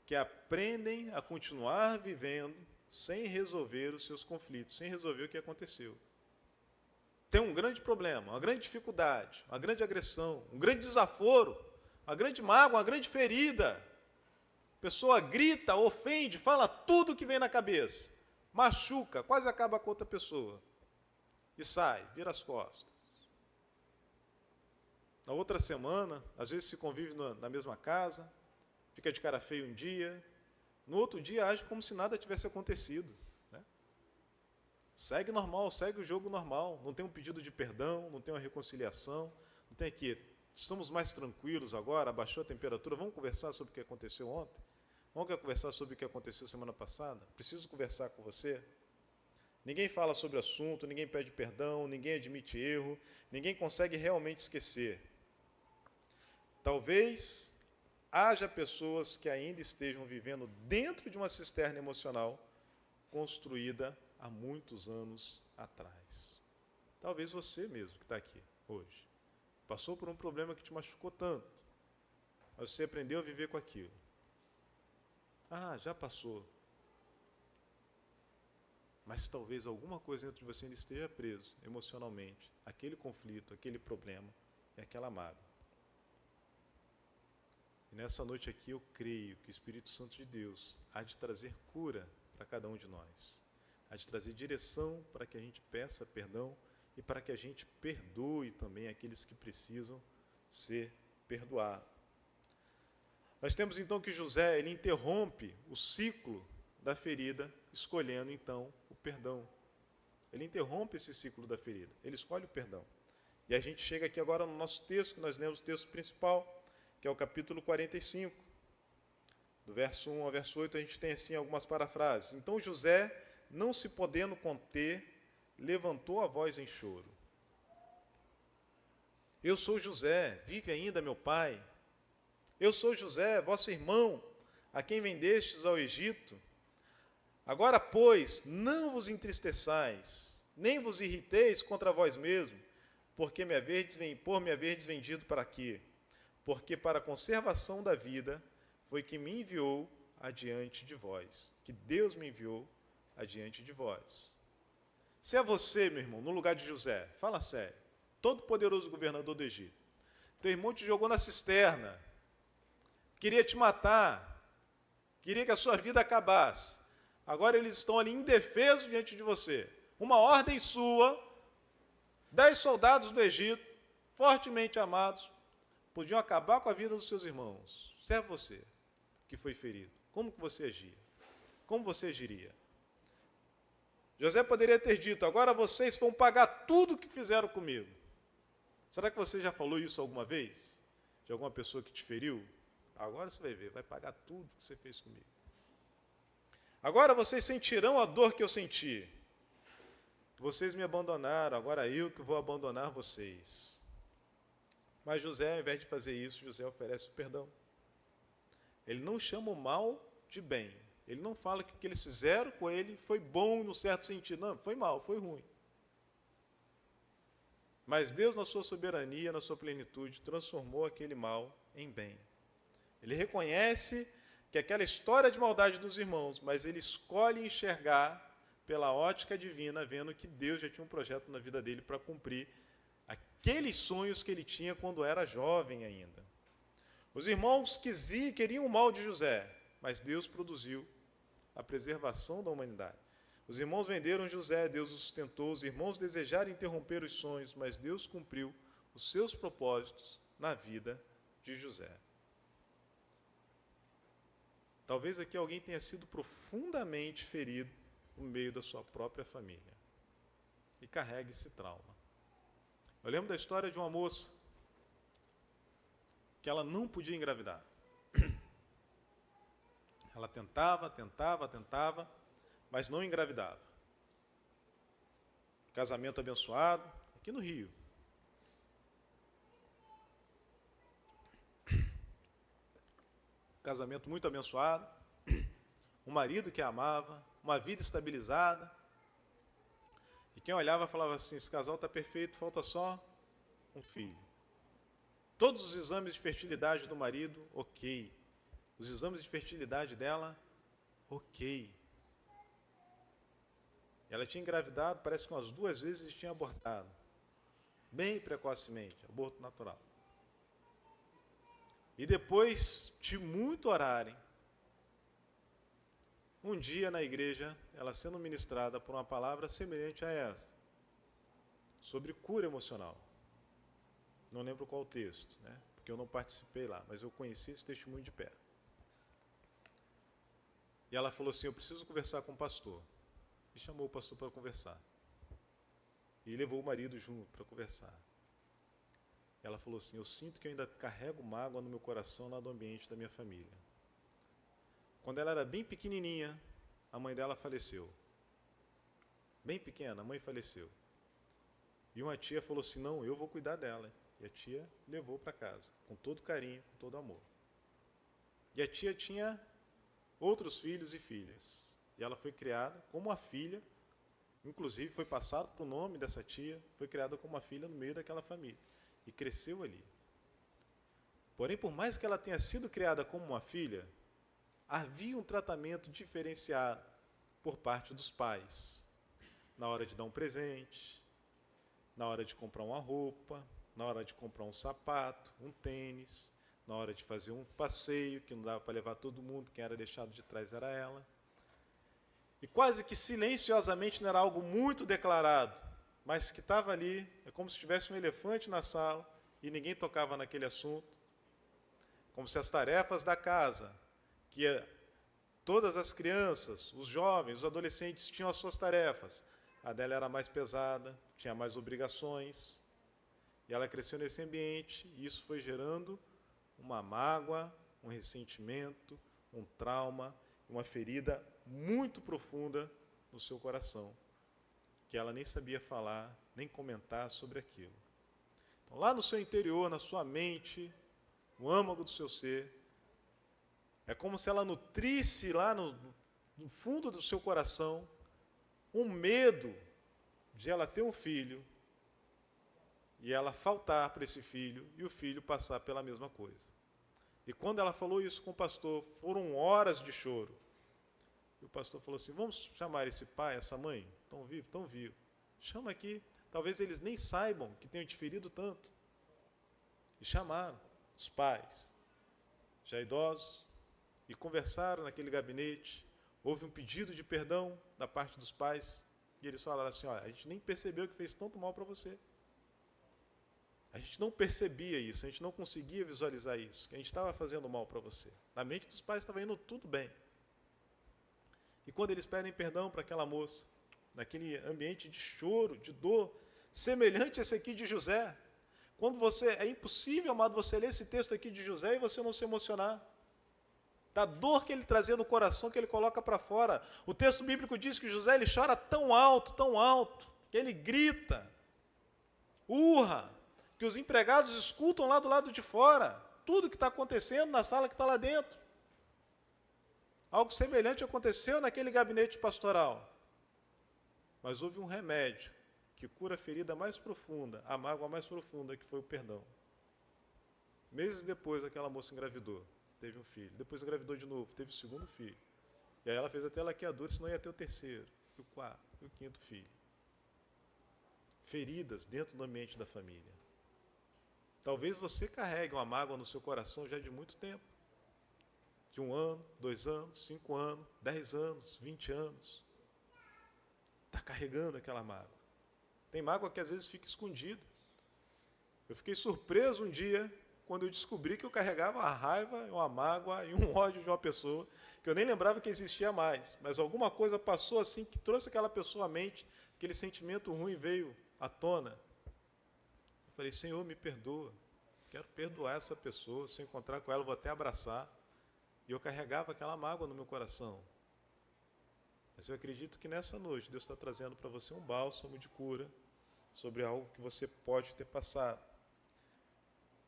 que aprendem a continuar vivendo sem resolver os seus conflitos, sem resolver o que aconteceu. Tem um grande problema, uma grande dificuldade, uma grande agressão, um grande desaforo, uma grande mágoa, uma grande ferida. A pessoa grita, ofende, fala tudo o que vem na cabeça, machuca, quase acaba com outra pessoa. E sai, vira as costas. Na outra semana, às vezes se convive na mesma casa, fica de cara feia um dia, no outro dia age como se nada tivesse acontecido. Né? Segue normal, segue o jogo normal, não tem um pedido de perdão, não tem uma reconciliação, não tem aqui, estamos mais tranquilos agora, abaixou a temperatura, vamos conversar sobre o que aconteceu ontem? Vamos conversar sobre o que aconteceu semana passada? Preciso conversar com você? Ninguém fala sobre o assunto, ninguém pede perdão, ninguém admite erro, ninguém consegue realmente esquecer. Talvez haja pessoas que ainda estejam vivendo dentro de uma cisterna emocional construída há muitos anos atrás. Talvez você mesmo que está aqui hoje passou por um problema que te machucou tanto, mas você aprendeu a viver com aquilo. Ah, já passou. Mas talvez alguma coisa dentro de você ainda esteja preso emocionalmente, aquele conflito, aquele problema e aquela mágoa. E nessa noite aqui eu creio que o Espírito Santo de Deus há de trazer cura para cada um de nós, há de trazer direção para que a gente peça perdão e para que a gente perdoe também aqueles que precisam ser perdoados. Nós temos então que José, ele interrompe o ciclo da ferida, escolhendo então o perdão. Ele interrompe esse ciclo da ferida, ele escolhe o perdão. E a gente chega aqui agora no nosso texto, que nós lemos o texto principal, que é o capítulo 45. Do verso 1 ao verso 8, a gente tem assim algumas parafrases. Então José, não se podendo conter, levantou a voz em choro. Eu sou José, vive ainda meu pai? Eu sou José, vosso irmão, a quem vendestes ao Egito. Agora, pois, não vos entristeçais, nem vos irriteis contra vós mesmos, por me haverdes vendido para quê? Porque para a conservação da vida foi que me enviou adiante de vós, que Deus me enviou adiante de vós. Se é você, meu irmão, no lugar de José, fala sério, todo-poderoso governador do Egito, teu irmão te jogou na cisterna, queria te matar, queria que a sua vida acabasse. Agora eles estão ali indefesos diante de você. Uma ordem sua, 10 soldados do Egito, fortemente amados, podiam acabar com a vida dos seus irmãos. Se é você que foi ferido, como que você agia? Como você agiria? José poderia ter dito, agora vocês vão pagar tudo o que fizeram comigo. Será que você já falou isso alguma vez? De alguma pessoa que te feriu? Agora você vai ver, vai pagar tudo que você fez comigo. Agora vocês sentirão a dor que eu senti. Vocês me abandonaram, agora eu que vou abandonar vocês. Mas José, ao invés de fazer isso, José oferece o perdão. Ele não chama o mal de bem. Ele não fala que o que eles fizeram com ele foi bom no certo sentido. Não, foi mal, foi ruim. Mas Deus, na sua soberania, na sua plenitude, transformou aquele mal em bem. Ele reconhece que aquela história de maldade dos irmãos, mas ele escolhe enxergar pela ótica divina, vendo que Deus já tinha um projeto na vida dele para cumprir aqueles sonhos que ele tinha quando era jovem ainda. Os irmãos queriam o mal de José, mas Deus produziu a preservação da humanidade. Os irmãos venderam José, Deus o sustentou. Os irmãos desejaram interromper os sonhos, mas Deus cumpriu os seus propósitos na vida de José. Talvez aqui alguém tenha sido profundamente ferido no meio da sua própria família e carregue esse trauma. Eu lembro da história de uma moça que ela não podia engravidar. Ela tentava, mas não engravidava. Casamento abençoado, aqui no Rio. Casamento muito abençoado, um marido que a amava, uma vida estabilizada. E quem olhava falava assim, esse casal está perfeito, falta só um filho. Todos os exames de fertilidade do marido, ok. Os exames de fertilidade dela, ok. Ela tinha engravidado, parece que umas 2 vezes tinha abortado. Bem precocemente, aborto natural. E depois de muito orarem, um dia na igreja, ela sendo ministrada por uma palavra semelhante a essa, sobre cura emocional. Não lembro qual o texto, né? Porque eu não participei lá, mas eu conheci esse testemunho de perto. E ela falou assim, eu preciso conversar com o pastor. E chamou o pastor para conversar. E levou o marido junto para conversar. Ela falou assim, eu sinto que eu ainda carrego mágoa no meu coração lá do ambiente da minha família. Quando ela era bem pequenininha, a mãe dela faleceu. Bem pequena, a mãe faleceu. E uma tia falou assim, não, eu vou cuidar dela. E a tia levou para casa, com todo carinho, com todo amor. E a tia tinha outros filhos e filhas. E ela foi criada como uma filha, inclusive foi passado para o nome dessa tia, foi criada como uma filha no meio daquela família. E cresceu ali. Porém, por mais que ela tenha sido criada como uma filha, havia um tratamento diferenciado por parte dos pais. Na hora de dar um presente, na hora de comprar uma roupa, na hora de comprar um sapato, um tênis, na hora de fazer um passeio, que não dava para levar todo mundo, quem era deixado de trás era ela. E quase que silenciosamente, não era algo muito declarado, mas que estava ali, é como se tivesse um elefante na sala e ninguém tocava naquele assunto. Como se as tarefas da casa, que todas as crianças, os jovens, os adolescentes tinham as suas tarefas. A dela era mais pesada, tinha mais obrigações. E ela cresceu nesse ambiente e isso foi gerando uma mágoa, um ressentimento, um trauma, uma ferida muito profunda no seu coração, que ela nem sabia falar, nem comentar sobre aquilo. Então, lá no seu interior, na sua mente, no âmago do seu ser, é como se ela nutrisse lá no fundo do seu coração um medo de ela ter um filho e ela faltar para esse filho e o filho passar pela mesma coisa. E quando ela falou isso com o pastor, foram horas de choro. E o pastor falou assim, vamos chamar esse pai, essa mãe? Estão vivos? Estão vivos. Chama aqui. Talvez eles nem saibam que tenham te ferido tanto. E chamaram os pais, já idosos, e conversaram naquele gabinete. Houve um pedido de perdão da parte dos pais. E eles falaram assim, olha, a gente nem percebeu que fez tanto mal para você. A gente não percebia isso, a gente não conseguia visualizar isso, que a gente estava fazendo mal para você. Na mente dos pais estava indo tudo bem. E quando eles pedem perdão para aquela moça, naquele ambiente de choro, de dor, semelhante a esse aqui de José, quando é impossível, amado, você ler esse texto aqui de José e você não se emocionar. Da dor que ele trazia no coração, que ele coloca para fora. O texto bíblico diz que José ele chora tão alto, que ele grita, urra, que os empregados escutam lá do lado de fora, tudo que está acontecendo na sala que está lá dentro. Algo semelhante aconteceu naquele gabinete pastoral. Mas houve um remédio que cura a ferida mais profunda, a mágoa mais profunda, que foi o perdão. Meses depois, aquela moça engravidou, teve um filho. Depois engravidou de novo, teve o segundo filho. E aí ela fez até laqueadura, senão ia ter o terceiro, o quarto e o quinto filho. Feridas dentro do ambiente da família. Talvez você carregue uma mágoa no seu coração já de muito tempo. De 1 ano, 2 anos, 5 anos, 10 anos, 20 anos. Está carregando aquela mágoa. Tem mágoa que às vezes fica escondida. Eu fiquei surpreso um dia quando eu descobri que eu carregava uma raiva, uma mágoa e um ódio de uma pessoa que eu nem lembrava que existia mais. Mas alguma coisa passou assim que trouxe aquela pessoa à mente, aquele sentimento ruim veio à tona. Eu falei, Senhor, me perdoa. Quero perdoar essa pessoa. Se eu encontrar com ela, eu vou até abraçar. E eu carregava aquela mágoa no meu coração. Mas eu acredito que nessa noite Deus está trazendo para você um bálsamo de cura sobre algo que você pode ter passado.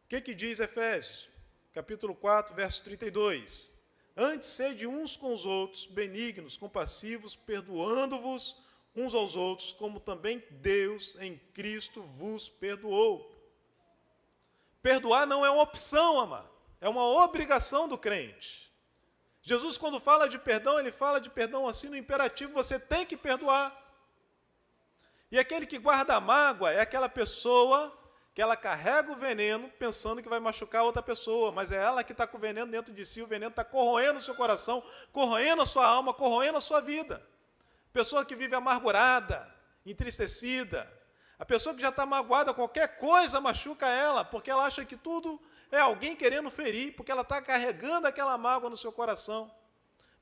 O que diz Efésios? Capítulo 4, verso 32. Antes sede uns com os outros, benignos, compassivos, perdoando-vos uns aos outros, como também Deus em Cristo vos perdoou. Perdoar não é uma opção, amado. É uma obrigação do crente. Jesus, quando fala de perdão, ele fala de perdão assim no imperativo, você tem que perdoar. E aquele que guarda a mágoa é aquela pessoa que ela carrega o veneno pensando que vai machucar outra pessoa, mas é ela que está com o veneno dentro de si, o veneno está corroendo o seu coração, corroendo a sua alma, corroendo a sua vida. Pessoa que vive amargurada, entristecida, a pessoa que já está magoada, qualquer coisa machuca ela, porque ela acha que tudo é alguém querendo ferir, porque ela está carregando aquela mágoa no seu coração.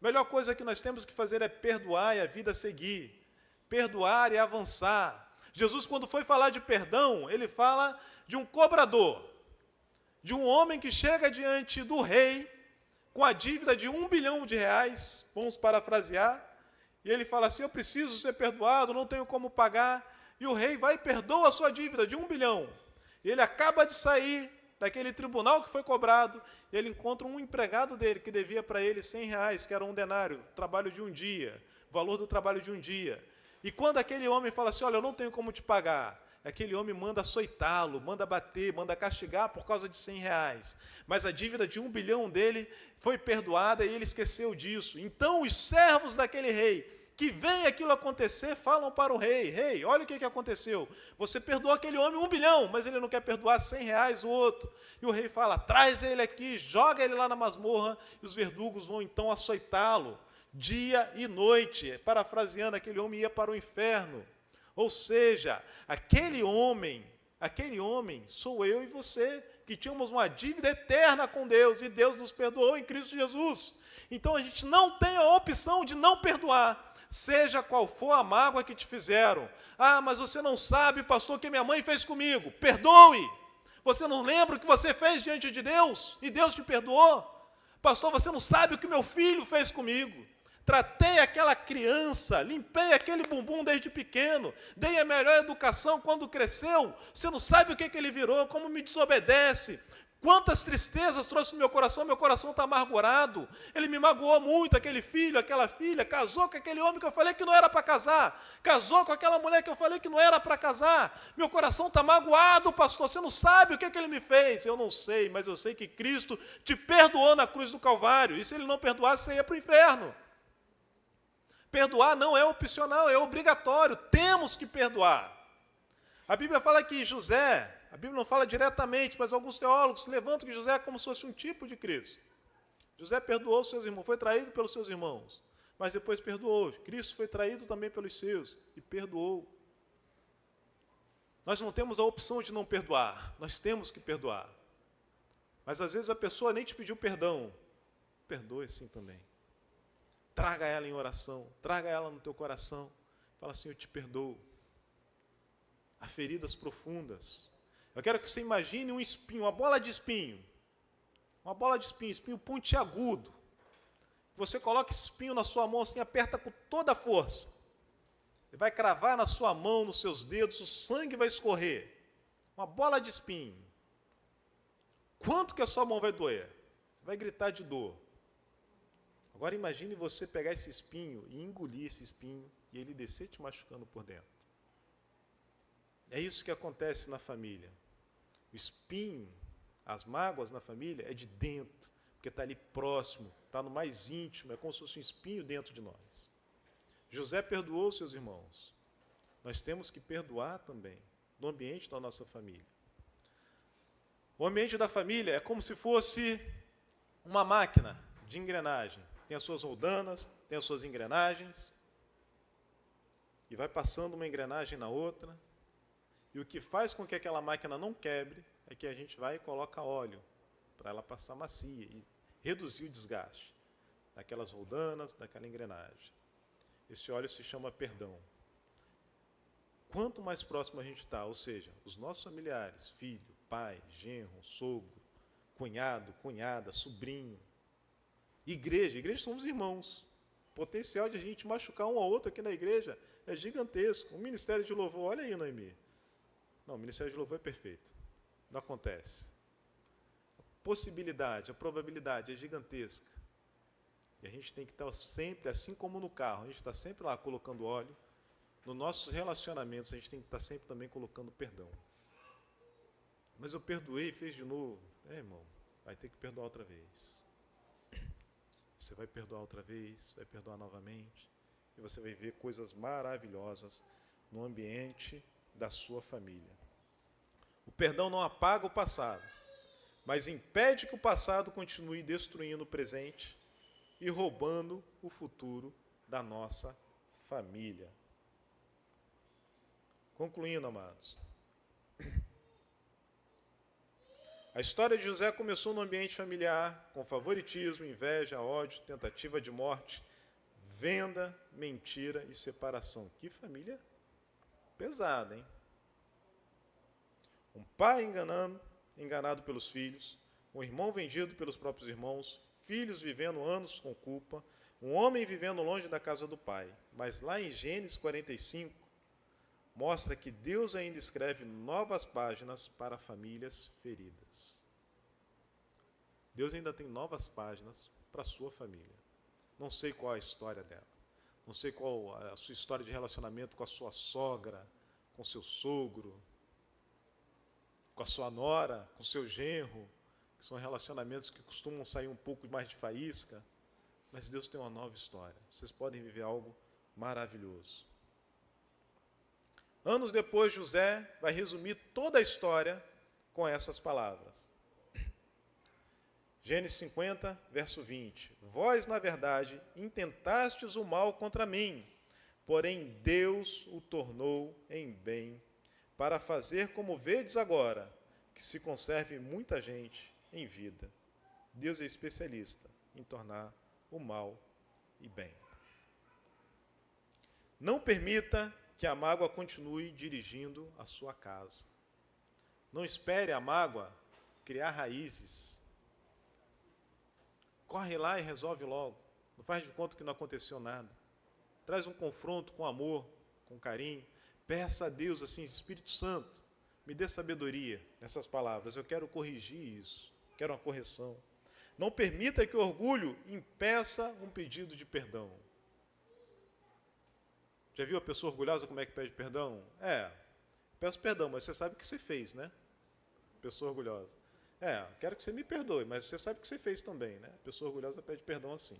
A melhor coisa que nós temos que fazer é perdoar e a vida seguir. Perdoar e avançar. Jesus, quando foi falar de perdão, ele fala de um cobrador, de um homem que chega diante do rei com a dívida de R$1 bilhão, vamos parafrasear, e ele fala assim, eu preciso ser perdoado, não tenho como pagar, e o rei vai e perdoa a sua dívida de R$1 bilhão. E ele acaba de sair daquele tribunal que foi cobrado, e ele encontra um empregado dele, que devia para ele R$100, que era um denário, trabalho de um dia, valor do trabalho de um dia. E quando aquele homem fala assim, olha, eu não tenho como te pagar, aquele homem manda açoitá-lo, manda bater, manda castigar por causa de R$100. Mas a dívida de R$1 bilhão dele foi perdoada e ele esqueceu disso. Então os servos daquele rei, que veem aquilo acontecer, falam para o rei, rei, olha o que aconteceu. Você perdoou aquele homem R$1 bilhão, mas ele não quer perdoar R$100 o outro. E o rei fala, traz ele aqui, joga ele lá na masmorra, e os verdugos vão então açoitá-lo. Dia e noite, parafraseando, aquele homem ia para o inferno. Ou seja, aquele homem sou eu e você, que tínhamos uma dívida eterna com Deus, e Deus nos perdoou em Cristo Jesus. Então a gente não tem a opção de não perdoar, seja qual for a mágoa que te fizeram. Ah, mas você não sabe, pastor, o que minha mãe fez comigo. Perdoe. Você não lembra o que você fez diante de Deus, e Deus te perdoou? Pastor, você não sabe o que meu filho fez comigo. Tratei aquela criança, limpei aquele bumbum desde pequeno, dei a melhor educação quando cresceu. Você não sabe o que ele virou, como me desobedece. Quantas tristezas trouxe no meu coração está amargurado. Ele me magoou muito, aquele filho, aquela filha, casou com aquele homem que eu falei que não era para casar, casou com aquela mulher que eu falei que não era para casar. Meu coração está magoado, pastor, você não sabe o que ele me fez. Eu não sei, mas eu sei que Cristo te perdoou na cruz do Calvário, e se ele não perdoasse, você ia para o inferno. Perdoar não é opcional, é obrigatório, temos que perdoar. A Bíblia fala que José, a Bíblia não fala diretamente, mas alguns teólogos levantam que José é como se fosse um tipo de Cristo. José perdoou seus irmãos, foi traído pelos seus irmãos, mas depois perdoou. Cristo foi traído também pelos seus e perdoou. Nós não temos a opção de não perdoar, nós temos que perdoar. Mas às vezes a pessoa nem te pediu perdão, perdoe sim também. Traga ela em oração, traga ela no teu coração. Fala assim, eu te perdoo. Há feridas profundas. Eu quero que você imagine um espinho, uma bola de espinho. Uma bola de espinho, espinho pontiagudo. Você coloca esse espinho na sua mão assim, aperta com toda a força. Ele vai cravar na sua mão, nos seus dedos, o sangue vai escorrer. uma bola de espinho. Quanto que a sua mão vai doer? Você vai gritar de dor. Agora imagine você pegar esse espinho e engolir esse espinho e ele descer te machucando por dentro. É isso que acontece na família. O espinho, as mágoas na família é de dentro, porque está ali próximo, está no mais íntimo, é como se fosse um espinho dentro de nós. José perdoou seus irmãos. Nós temos que perdoar também no ambiente da nossa família. O ambiente da família é como se fosse uma máquina de engrenagem. Tem as suas roldanas, tem as suas engrenagens, e vai passando uma engrenagem na outra, e o que faz com que aquela máquina não quebre é que a gente vai e coloca óleo para ela passar macia e reduzir o desgaste daquelas roldanas, daquela engrenagem. Esse óleo se chama perdão. Quanto mais próximo a gente está, ou seja, os nossos familiares, filho, pai, genro, sogro, cunhado, cunhada, sobrinho, igreja somos irmãos. O potencial de a gente machucar um ao outro aqui na igreja é gigantesco. O ministério de louvor, olha aí, Noemi. Não, o ministério de louvor é perfeito. Não acontece. A possibilidade, a probabilidade é gigantesca. E a gente tem que estar sempre, assim como no carro, a gente está sempre lá colocando óleo. Nos nossos relacionamentos, a gente tem que estar sempre também colocando perdão. Mas eu perdoei e fez de novo. Irmão, vai ter que perdoar outra vez. Você vai perdoar outra vez, vai perdoar novamente, e você vai ver coisas maravilhosas no ambiente da sua família. O perdão não apaga o passado, mas impede que o passado continue destruindo o presente e roubando o futuro da nossa família. Concluindo, amados. A história de José começou no ambiente familiar, com favoritismo, inveja, ódio, tentativa de morte, venda, mentira e separação. Que família pesada, hein? Um pai enganado pelos filhos, um irmão vendido pelos próprios irmãos, filhos vivendo anos com culpa, um homem vivendo longe da casa do pai. Mas lá em Gênesis 45, mostra que Deus ainda escreve novas páginas para famílias feridas. Deus ainda tem novas páginas para a sua família. Não sei qual a história dela. Não sei qual a sua história de relacionamento com a sua sogra, com seu sogro, com a sua nora, com o seu genro, que são relacionamentos que costumam sair um pouco mais de faísca, mas Deus tem uma nova história. Vocês podem viver algo maravilhoso. Anos depois, José vai resumir toda a história com essas palavras. Gênesis 50, verso 20. Vós, na verdade, intentastes o mal contra mim, porém Deus o tornou em bem, para fazer como vedes agora, que se conserve muita gente em vida. Deus é especialista em tornar o mal e bem. Não permita que a mágoa continue dirigindo a sua casa. Não espere a mágoa criar raízes. Corre lá e resolve logo. Não faz de conta que não aconteceu nada. Traz um confronto com amor, com carinho. Peça a Deus assim, Espírito Santo, me dê sabedoria nessas palavras. Eu quero corrigir isso. Quero uma correção. Não permita que o orgulho impeça um pedido de perdão. Já viu a pessoa orgulhosa como é que pede perdão? Peço perdão, mas você sabe o que você fez, né? Pessoa orgulhosa. Quero que você me perdoe, mas você sabe o que você fez também, né? A pessoa orgulhosa pede perdão assim.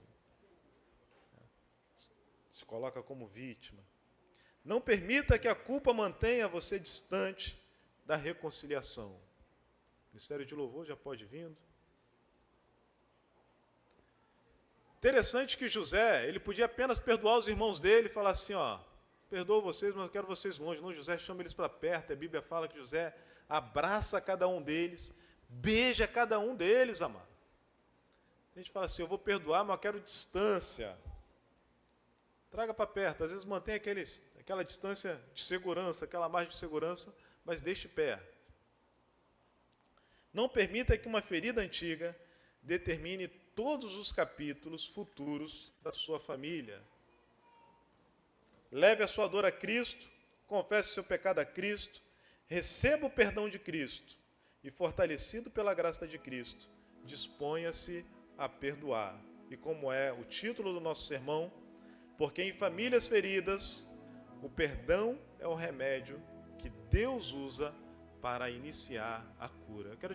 Se coloca como vítima. Não permita que a culpa mantenha você distante da reconciliação. O Ministério de Louvor já pode vindo. Interessante que José, ele podia apenas perdoar os irmãos dele e falar assim, perdoo vocês, mas eu quero vocês longe. Não, José chama eles para perto. A Bíblia fala que José abraça cada um deles, beija cada um deles, amado. A gente fala assim, eu vou perdoar, mas eu quero distância. Traga para perto. Às vezes mantém aquela distância de segurança, aquela margem de segurança, mas deixe perto. Não permita que uma ferida antiga determine todos os capítulos futuros da sua família. Leve a sua dor a Cristo, confesse seu pecado a Cristo, receba o perdão de Cristo e, fortalecido pela graça de Cristo, disponha-se a perdoar. E como é o título do nosso sermão, porque em famílias feridas, o perdão é o remédio que Deus usa para iniciar a cura. Eu quero